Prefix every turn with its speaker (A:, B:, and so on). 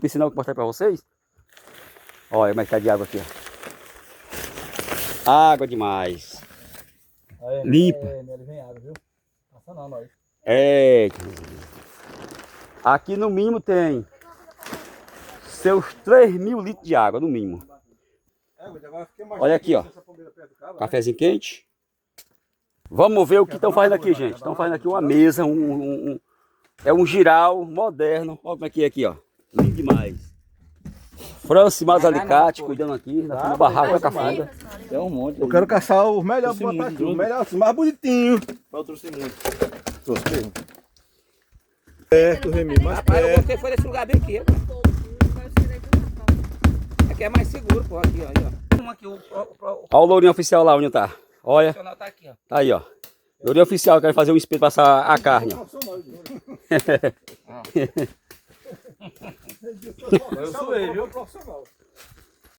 A: piscinão que eu mostrei pra vocês. Olha como é que tá de água aqui, ó. Água demais.
B: Aí,
A: Limpa.
B: Ele vem água, viu? Passa não, nós.
A: É. Aqui no mínimo tem seus 3.000 litros de água, no mínimo. Olha aqui, ó. Cafezinho quente. Vamos ver o que estão fazendo aqui, gente. Estão fazendo aqui uma mesa, é um giral moderno. Olha como é que é aqui, ó. Lindo demais. Franci mais alicate, cuidando aqui, no barraco da cafunda.
C: É um monte.
B: Eu quero caçar os melhores, botar aqui. Os melhores, os mais bonitinhos.
C: Eu trouxe muito.
B: Trouxe mesmo. Perto, Remy, mais
D: Rapaz, eu
B: perto.
D: gostei foi desse lugar bem aqui, pô. Aqui é mais seguro, pô. Aqui, ó. Aqui, o
A: Olha o lourinho oficial lá onde tá. Olha,
D: profissional tá aqui, ó.
A: tá aí, ó. Lourinho oficial, eu quero fazer um espelho pra passar a carne, ó.
B: Eu suei, viu?